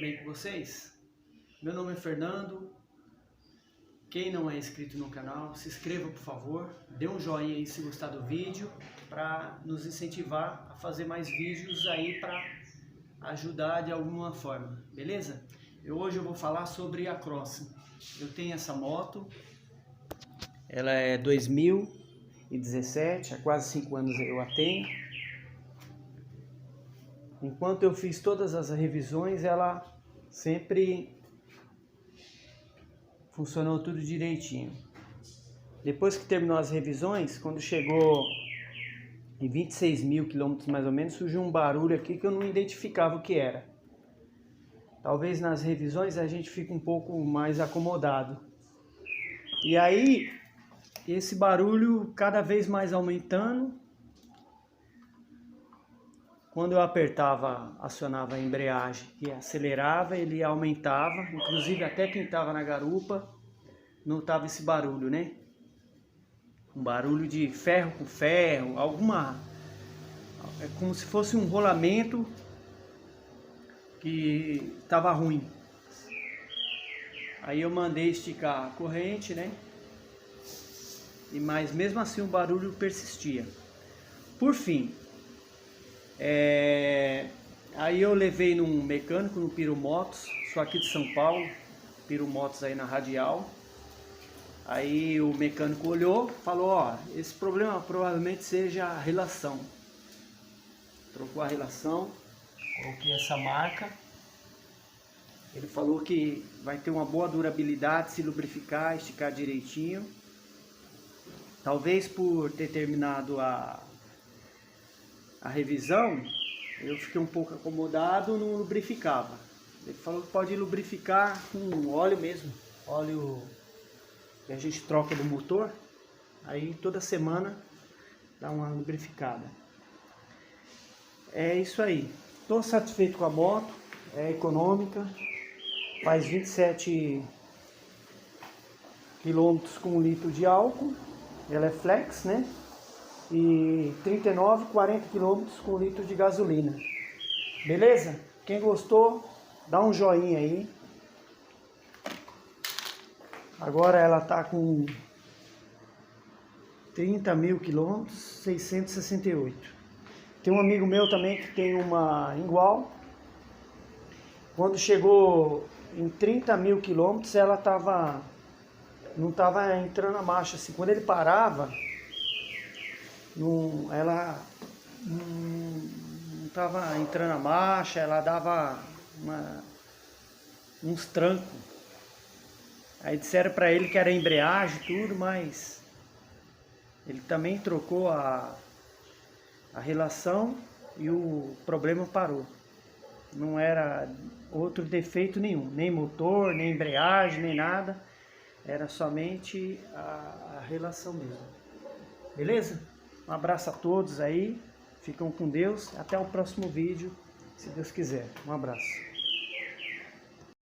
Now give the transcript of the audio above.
bem com vocês? Meu nome é Fernando. Quem não é inscrito no canal, se inscreva por favor, dê um joinha aí se gostar do vídeo, para nos incentivar a fazer mais vídeos aí para ajudar de alguma forma, beleza? Hoje eu vou falar sobre a Cross. Eu tenho essa moto, ela é 2017, há quase 5 anos eu a tenho. Enquanto eu fiz todas as revisões, ela sempre funcionou tudo direitinho. Depois que terminou as revisões, quando chegou em 26 mil quilômetros mais ou menos, surgiu um barulho aqui que eu não identificava o que era. Talvez nas revisões a gente fique um pouco mais acomodado. E aí, esse barulho cada vez mais aumentando. Quando eu apertava, acionava a embreagem e acelerava, ele aumentava. Inclusive até quem estava na garupa notava esse barulho, né? Um barulho de ferro com ferro, é como se fosse um rolamento que estava ruim. Aí eu mandei esticar a corrente, né? Mas mesmo assim o barulho persistia. Por fim, aí eu levei num mecânico, no Piromotos, sou aqui de São Paulo, Piromotos aí na Radial. Aí o mecânico olhou, falou, ó, esse problema provavelmente seja a relação. Trocou a relação, coloquei essa marca. Ele falou que vai ter uma boa durabilidade se lubrificar, esticar direitinho. Talvez por ter terminado a revisão, eu fiquei um pouco acomodado, não lubrificava. Ele falou que pode lubrificar com óleo mesmo, óleo que a gente troca do motor, aí toda semana dá uma lubrificada. É isso aí, estou satisfeito com a moto, é econômica, faz 27 km com 1 litro de álcool, ela é flex, né? E 39, 40 km com 1 litro de gasolina. Beleza? Quem gostou, dá um joinha aí. Agora ela tá com 30 mil quilômetros, 668. Tem um amigo meu também que tem uma igual. Quando chegou em 30 mil quilômetros, ela não tava entrando a marcha. Assim, quando ele parava, ela não estava entrando a marcha, ela dava uns trancos. Aí disseram para ele que era embreagem e tudo, mas ele também trocou a relação e o problema parou. Não era outro defeito nenhum, nem motor, nem embreagem, nem nada. Era somente a relação mesmo. Beleza? Um abraço a todos aí, ficam com Deus, até o próximo vídeo, se Deus quiser. Um abraço.